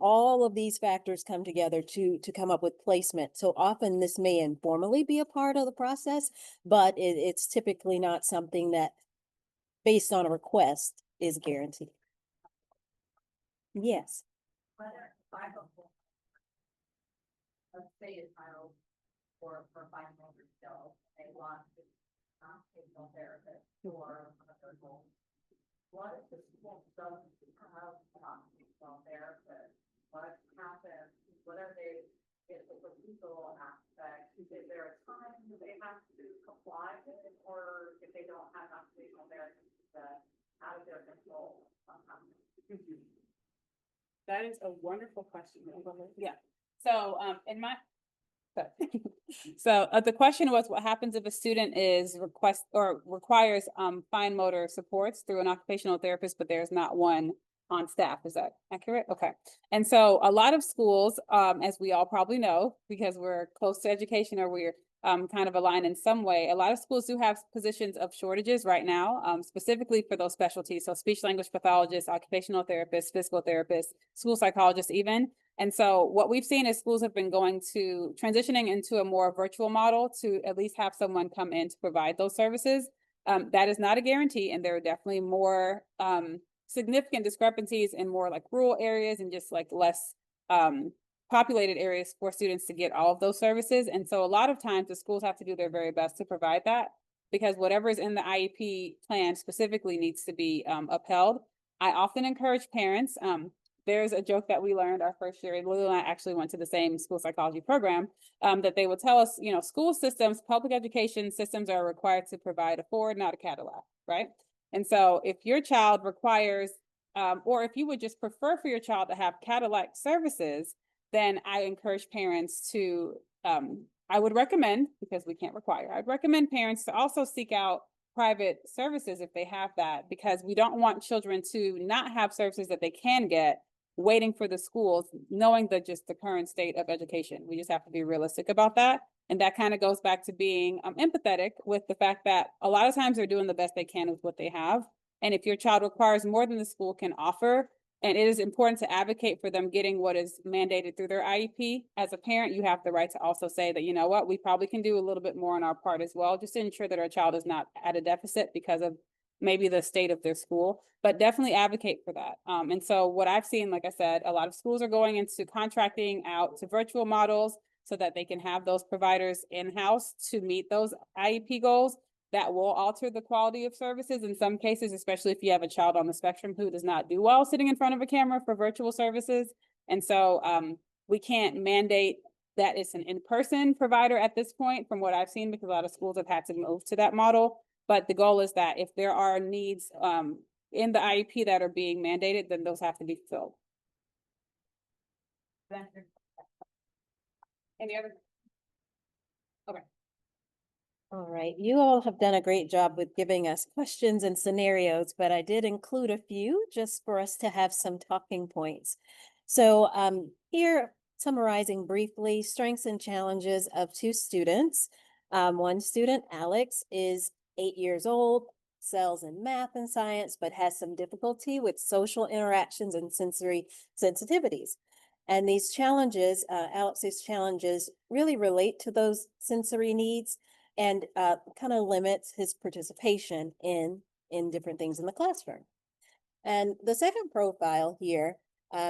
All of these factors come together to come up with placement. So often this may informally be a part of the process, but it's typically not something that, based on a request, is guaranteed. Yes. Whether 504, let's say it's filed for 5 members still, they want to occupational therapist or other goals. What if the school doesn't have an occupational therapist? What happens? What are they, if it's a legal aspect, is there a time that they have to comply with, or if they don't have an occupational therapist, out of their control? That is a wonderful question. Yeah. So the question was, what happens if a student requires fine motor supports through an occupational therapist, but there's not one on staff? Is that accurate? Okay. And so a lot of schools, as we all probably know, because we're close to education or we're kind of aligned in some way, a lot of schools do have positions of shortages right now, specifically for those specialties. So speech language pathologists, occupational therapists, physical therapists, school psychologists even. And so what we've seen is schools have been transitioning into a more virtual model to at least have someone come in to provide those services. That is not a guarantee, and there are definitely more significant discrepancies in more like rural areas and just like less populated areas for students to get all of those services. And so a lot of times the schools have to do their very best to provide that, because whatever is in the IEP plan specifically needs to be upheld. I often encourage parents, there's a joke that we learned our first year, Lily and I actually went to the same school psychology program, that they would tell us, school systems, public education systems are required to provide a Ford, not a Cadillac, right? And so if your child requires, or if you would just prefer for your child to have Cadillac services, then I encourage parents to, I would recommend, because we can't require, I'd recommend parents to also seek out private services if they have that, because we don't want children to not have services that they can get waiting for the schools, knowing that just the current state of education. We just have to be realistic about that. And that kind of goes back to being empathetic with the fact that a lot of times they're doing the best they can with what they have. And if your child requires more than the school can offer, and it is important to advocate for them getting what is mandated through their IEP, as a parent, you have the right to also say that, you know what, we probably can do a little bit more on our part as well, just to ensure that our child is not at a deficit because of maybe the state of their school, but definitely advocate for that. And so what I've seen, like I said, a lot of schools are going into contracting out to virtual models so that they can have those providers in-house to meet those IEP goals. That will alter the quality of services in some cases, especially if you have a child on the spectrum who does not do well sitting in front of a camera for virtual services. And so we can't mandate that it's an in-person provider at this point, from what I've seen, because a lot of schools have had to move to that model. But the goal is that if there are needs in the IEP that are being mandated, then those have to be filled. Any other? Okay. All right, you all have done a great job with giving us questions and scenarios, but I did include a few just for us to have some talking points. So here, summarizing briefly, strengths and challenges of two students. One student, Alex, is 8 years old, excels in math and science, but has some difficulty with social interactions and sensory sensitivities. And these challenges, Alex's challenges, really relate to those sensory needs and kind of limits his participation in different things in the classroom. And the second profile here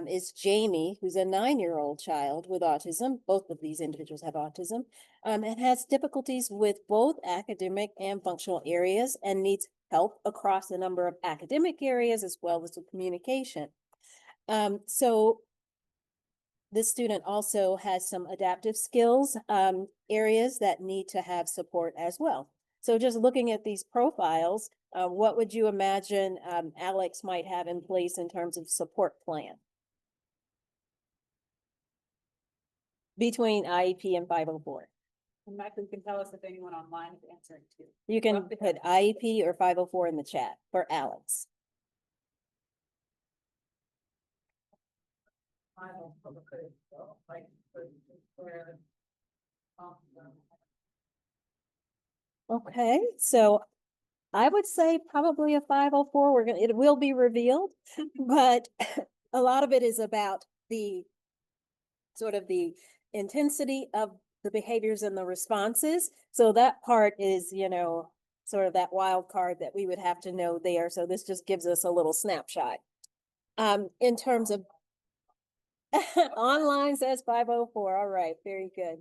is Jamie, who's a 9-year-old child with autism. Both of these individuals have autism, and has difficulties with both academic and functional areas and needs help across a number of academic areas as well as with communication. So this student also has some adaptive skills areas that need to have support as well. So just looking at these profiles, what would you imagine Alex might have in place in terms of support plan between IEP and 504? And Michael can tell us if anyone online is answering too. You can put IEP or 504 in the chat for Alex. Okay, so I would say probably a 504. It will be revealed, but a lot of it is about the sort of the intensity of the behaviors and the responses. So that part is, you know, sort of that wild card that we would have to know there. So this just gives us a little snapshot. In terms of online says 504. All right, very good.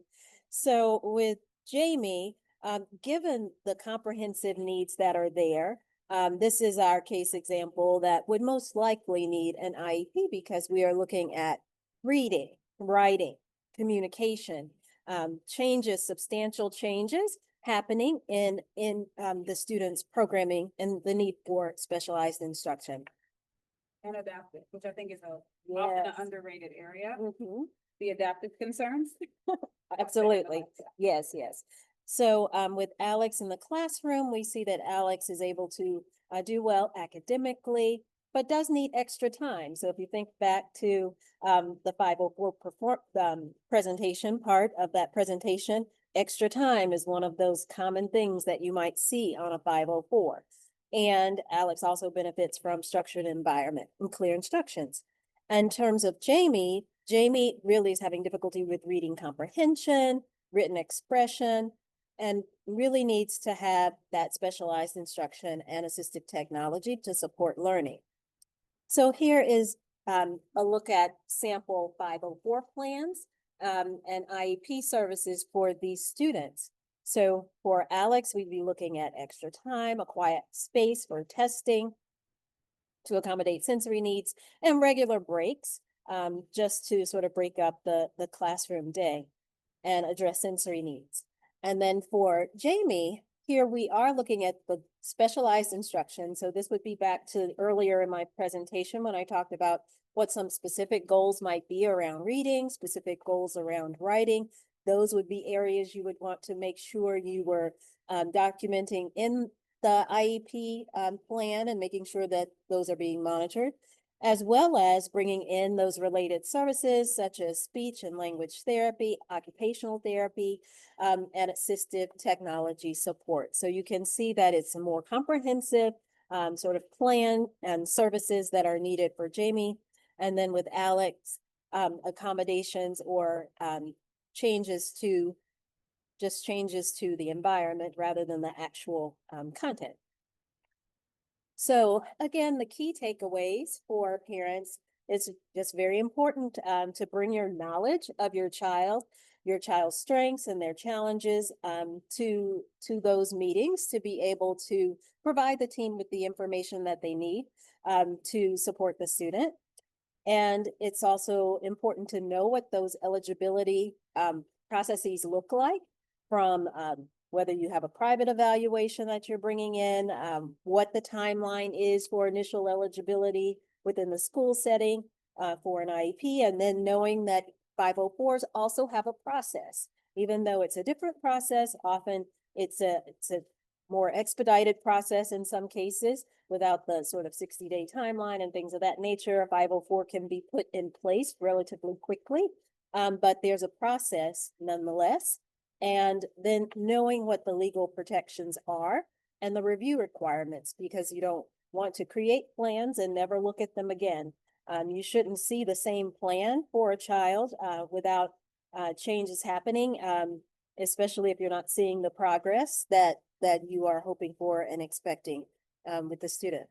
So with Jamie, given the comprehensive needs that are there, this is our case example that would most likely need an IEP because we are looking at reading, writing, communication, substantial changes happening in the students' programming and the need for specialized instruction. And adaptive, which I think is often an underrated area. The adaptive concerns. Absolutely. Yes, yes. So with Alex in the classroom, we see that Alex is able to do well academically, but does need extra time. So if you think back to the 504 presentation part of that presentation, extra time is one of those common things that you might see on a 504. And Alex also benefits from structured environment and clear instructions. In terms of Jamie, Jamie really is having difficulty with reading comprehension, written expression, and really needs to have that specialized instruction and assistive technology to support learning. So here is a look at sample 504 plans and IEP services for these students. So for Alex, we'd be looking at extra time, a quiet space for testing to accommodate sensory needs, and regular breaks just to sort of break up the classroom day and address sensory needs. And then for Jamie, here we are looking at the specialized instruction. So this would be back to earlier in my presentation when I talked about what some specific goals might be around reading, specific goals around writing. Those would be areas you would want to make sure you were documenting in the IEP plan and making sure that those are being monitored. as well as bringing in those related services such as speech and language therapy, occupational therapy, and assistive technology support. So you can see that it's a more comprehensive sort of plan and services that are needed for Jamie. And then with Alex, accommodations or changes to the environment rather than the actual content. So again, the key takeaways for parents is just very important to bring your knowledge of your child's strengths and their challenges to those meetings to be able to provide the team with the information that they need to support the student. And it's also important to know what those eligibility processes look like from whether you have a private evaluation that you're bringing in, what the timeline is for initial eligibility within the school setting for an IEP, and then knowing that 504s also have a process. Even though it's a different process, often it's a more expedited process in some cases without the sort of 60-day timeline and things of that nature. A 504 can be put in place relatively quickly, but there's a process nonetheless. And then knowing what the legal protections are and the review requirements, because you don't want to create plans and never look at them again. You shouldn't see the same plan for a child without changes happening, especially if you're not seeing the progress that you are hoping for and expecting with the student.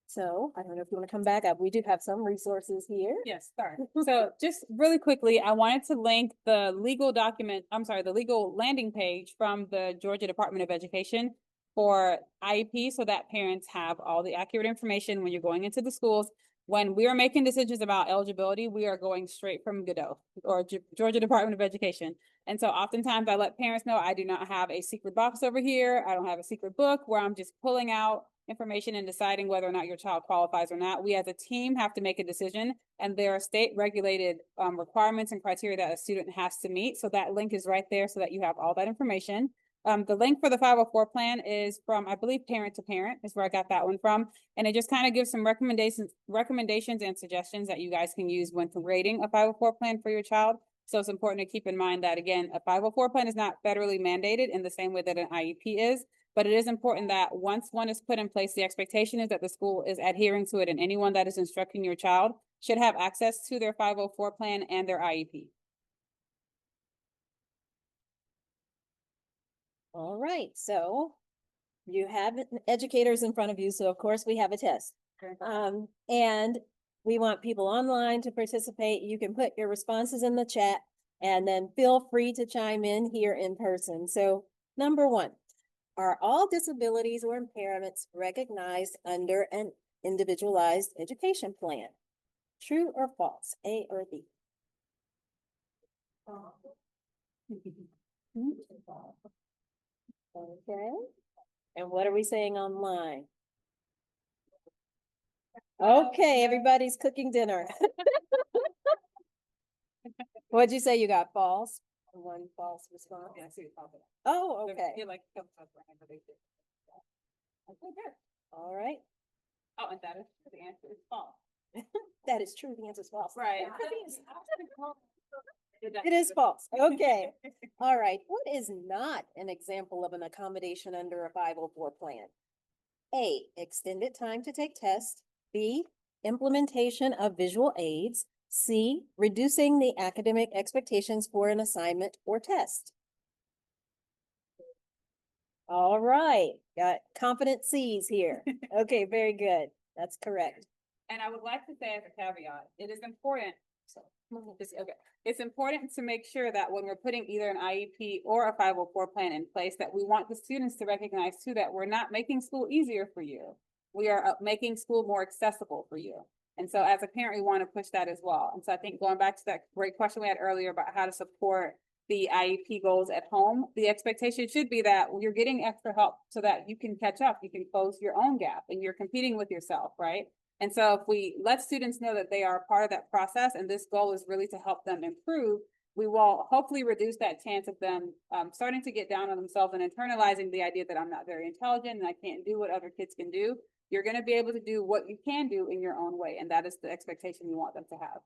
So I don't know if you want to come back up. We do have some resources here. Yes, sorry. So just really quickly, I wanted to link the legal the legal landing page from the Georgia Department of Education for IEP so that parents have all the accurate information when you're going into the schools. When we are making decisions about eligibility, we are going straight from Godot or Georgia Department of Education. And so oftentimes I let parents know I do not have a secret box over here. I don't have a secret book where I'm just pulling out information and deciding whether or not your child qualifies or not. We as a team have to make a decision, and there are state regulated requirements and criteria that a student has to meet. So that link is right there so that you have all that information. The link for the 504 plan is from, I believe, Parent to Parent is where I got that one from. And it just kind of gives some recommendations and suggestions that you guys can use when creating a 504 plan for your child. So it's important to keep in mind that, again, a 504 plan is not federally mandated in the same way that an IEP is, but it is important that once one is put in place, the expectation is that the school is adhering to it, and anyone that is instructing your child should have access to their 504 plan and their IEP. All right, so you have educators in front of you, so of course we have a test. Okay. And we want people online to participate. You can put your responses in the chat and then feel free to chime in here in person. So number one, are all disabilities or impairments recognized under an individualized education plan? True or false, A or B? Okay. And what are we saying online? Okay, everybody's cooking dinner. What'd you say you got? False? One false response? Yeah, I see it popping up. Oh, okay. They're like, okay, good. All right. Oh, and that is the answer is false. That is true. The answer is false. Right. It is false. Okay. All right. What is not an example of an accommodation under a 504 plan? A, extended time to take tests. B, implementation of visual aids. C, reducing the academic expectations for an assignment or test. All right. Got confident C's here. Okay, very good. That's correct. And I would like to say as a caveat, it is important. It's important to make sure that when we're putting either an IEP or a 504 plan in place, that we want the students to recognize too that we're not making school easier for you. We are making school more accessible for you. And so as a parent, we want to push that as well. And so I think going back to that great question we had earlier about how to support the IEP goals at home, the expectation should be that you're getting extra help so that you can catch up, you can close your own gap, and you're competing with yourself, right? And so if we let students know that they are part of that process, and this goal is really to help them improve, we will hopefully reduce that chance of them starting to get down on themselves and internalizing the idea that I'm not very intelligent and I can't do what other kids can do. you're going to be able to do what you can do in your own way. And that is the expectation you want them to have.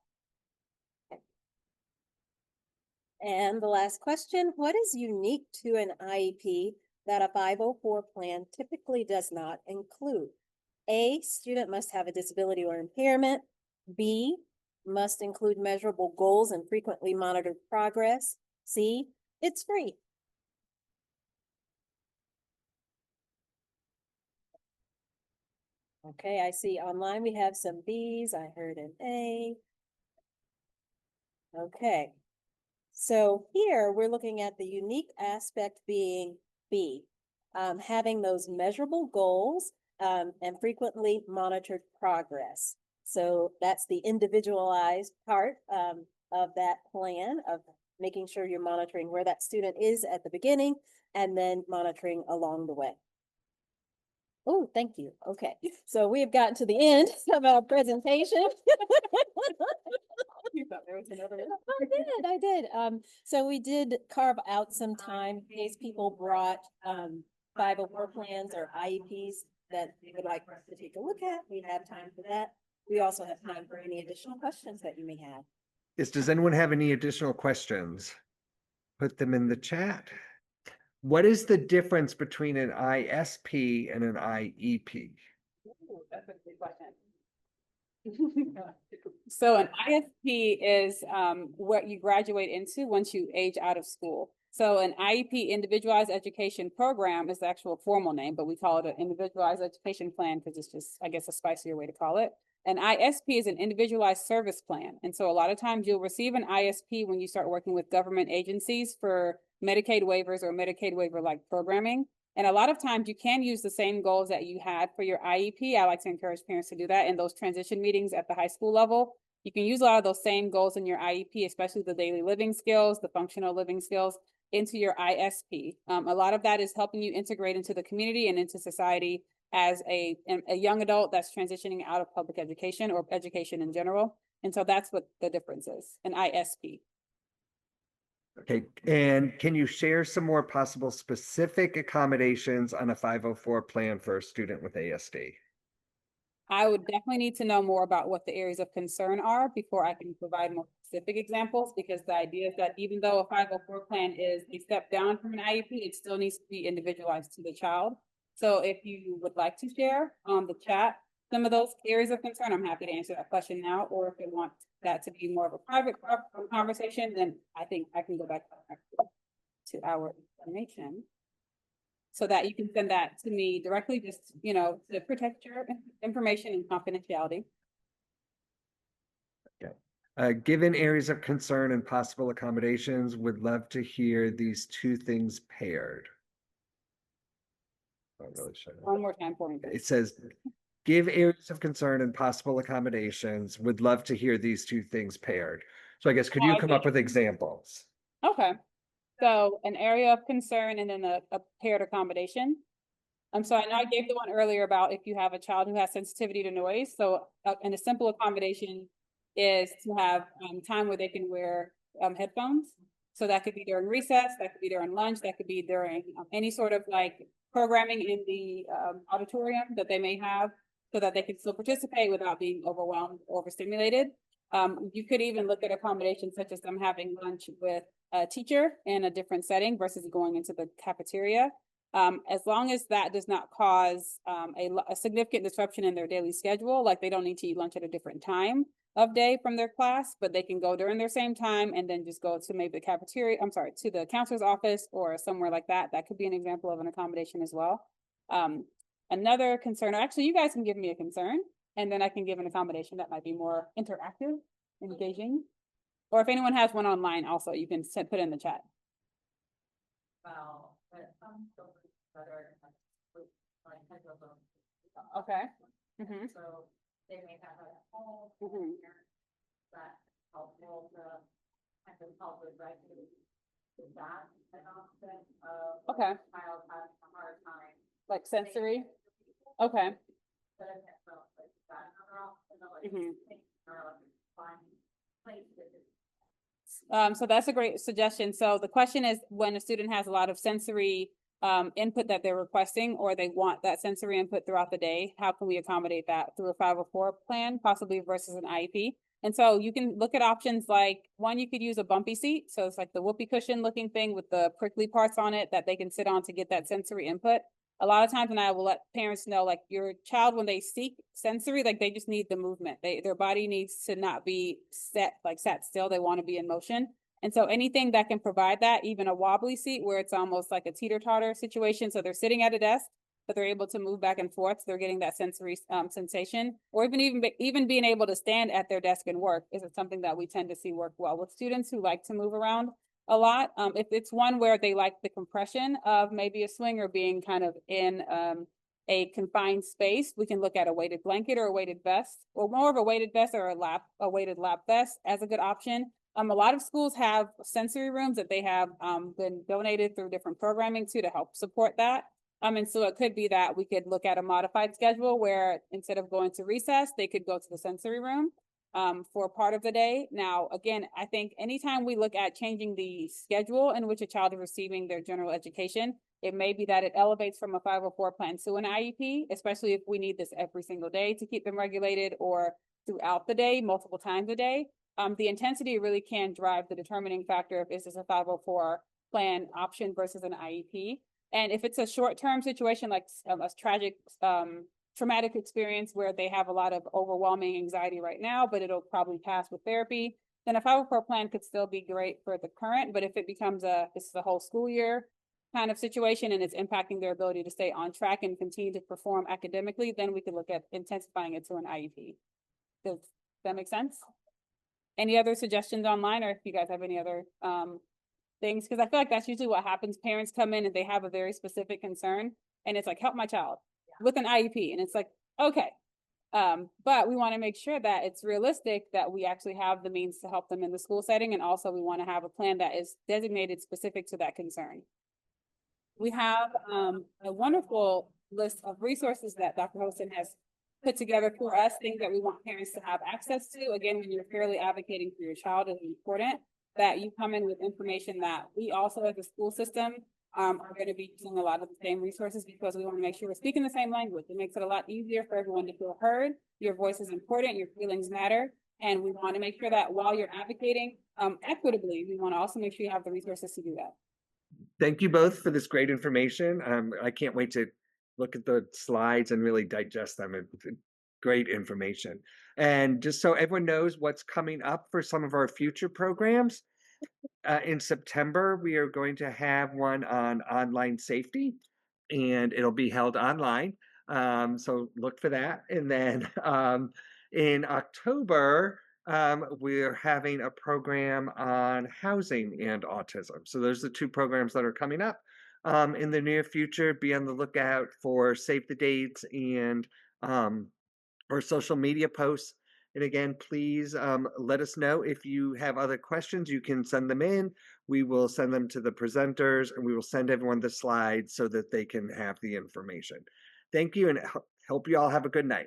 And the last question, what is unique to an IEP that a 504 plan typically does not include? A, student must have a disability or impairment. B, must include measurable goals and frequently monitored progress. C, it's free. Okay, I see online we have some Bs. I heard an A. Okay. So here we're looking at the unique aspect being B, having those measurable goals and frequently monitored progress. So that's the individualized part of that plan of making sure you're monitoring where that student is at the beginning and then monitoring along the way. Oh, thank you. Okay, so we have gotten to the end of our presentation. You thought there was another one? I did. So we did carve out some time in case people brought 504 plans or IEPs that they would like for us to take a look at. We have time for that. We also have time for any additional questions that you may have. Does anyone have any additional questions? Put them in the chat. What is the difference between an ISP and an IEP? Ooh, that's a good question. So an ISP is what you graduate into once you age out of school. So an IEP, Individualized Education Program, is the actual formal name, but we call it an Individualized Education Plan because it's just, I guess, a spicier way to call it. An ISP is an Individualized Service Plan. And so a lot of times you'll receive an ISP when you start working with government agencies for Medicaid waivers or Medicaid waiver-like programming. And a lot of times you can use the same goals that you had for your IEP. I like to encourage parents to do that in those transition meetings at the high school level. You can use a lot of those same goals in your IEP, especially the daily living skills, the functional living skills, into your ISP. A lot of that is helping you integrate into the community and into society as a young adult that's transitioning out of public education or education in general. And so that's what the difference is, an ISP. Okay, and can you share some more possible specific accommodations on a 504 plan for a student with ASD? I would definitely need to know more about what the areas of concern are before I can provide more specific examples, because the idea is that even though a 504 plan is a step down from an IEP, it still needs to be individualized to the child. So if you would like to share on the chat some of those areas of concern, I'm happy to answer that question now, or if you want that to be more of a private conversation, then I think I can go back to our information so that you can send that to me directly, just, you know, to protect your information and confidentiality. Okay. Given areas of concern and possible accommodations, would love to hear these two things paired. One more time for me. It says, give areas of concern and possible accommodations, would love to hear these two things paired. So I guess, could you come up with examples? Okay. So an area of concern and then a paired accommodation. So I know I gave the one earlier about if you have a child who has sensitivity to noise. So and a simple accommodation is to have time where they can wear headphones. So that could be during recess, that could be during lunch, that could be during any sort of like programming in the auditorium that they may have, so that they can still participate without being overwhelmed or overstimulated. You could even look at accommodations such as them having lunch with a teacher in a different setting versus going into the cafeteria. As long as that does not cause a significant disruption in their daily schedule, like they don't need to eat lunch at a different time of day from their class, but they can go during their same time and then just go to maybe the cafeteria, to the counselor's office or somewhere like that. That could be an example of an accommodation as well. Another concern, actually, you guys can give me a concern and then I can give an accommodation that might be more interactive, engaging. Or if anyone has one online also, you can put in the chat. Well, but some children that are like Okay. Mm-hmm. So they may have a whole that help build the kind of help with regulation. Is that an option of Okay. child has a hard time? Like sensory? Okay. But I guess so, like that another option, like find places. So that's a great suggestion. So the question is, when a student has a lot of sensory input that they're requesting, or they want that sensory input throughout the day. How can we accommodate that through a 504 plan, possibly versus an IEP? And so you can look at options like, one, you could use a bumpy seat. So it's like the whoopee cushion looking thing with the prickly parts on it that they can sit on to get that sensory input. A lot of times, and I will let parents know, like your child, when they seek sensory, like they just need the movement. Their body needs to not be sat still. They want to be in motion. And so anything that can provide that, even a wobbly seat where it's almost like a teeter-totter situation. So they're sitting at a desk, but they're able to move back and forth. So they're getting that sensory sensation, or even being able to stand at their desk and work is something that we tend to see work well with students who like to move around a lot. If it's one where they like the compression of maybe a swing or being kind of in a confined space, we can look at a weighted blanket or a weighted vest, or more of a weighted vest or a weighted lap vest as a good option. A lot of schools have sensory rooms that they have been donated through different programming to help support that. And so it could be that we could look at a modified schedule where instead of going to recess, they could go to the sensory room for part of the day. Now, again, I think anytime we look at changing the schedule in which a child is receiving their general education, it may be that it elevates from a 504 plan to an IEP, especially if we need this every single day to keep them regulated or throughout the day, multiple times a day. The intensity really can drive the determining factor if is this a 504 plan option versus an IEP. And if it's a short-term situation like a tragic, traumatic experience where they have a lot of overwhelming anxiety right now, but it'll probably pass with therapy, then a 504 plan could still be great for the current. But if it becomes this is a whole school year kind of situation and it's impacting their ability to stay on track and continue to perform academically, then we could look at intensifying it to an IEP. Does that make sense? Any other suggestions online, or if you guys have any other things? Because I feel like that's usually what happens. Parents come in and they have a very specific concern, and it's like, help my child with an IEP. And it's like, okay. But we want to make sure that it's realistic, that we actually have the means to help them in the school setting. And also we want to have a plan that is designated specific to that concern. We have a wonderful list of resources that Dr. Hosten has put together for us, things that we want parents to have access to. Again, when you're fairly advocating for your child, it's important that you come in with information that we also as a school system are going to be using a lot of the same resources, because we want to make sure we're speaking the same language. It makes it a lot easier for everyone to feel heard. Your voice is important, your feelings matter. And we want to make sure that while you're advocating equitably, we want to also make sure you have the resources to do that. Thank you both for this great information. I can't wait to look at the slides and really digest them. It's great information. And just so everyone knows what's coming up for some of our future programs, in September, we are going to have one on online safety, and it'll be held online. So look for that. And then in October, we're having a program on housing and autism. So those are the two programs that are coming up. In the near future, be on the lookout for save the dates and or social media posts. And again, please let us know if you have other questions. You can send them in. We will send them to the presenters, and we will send everyone the slides so that they can have the information. Thank you, and hope you all have a good night.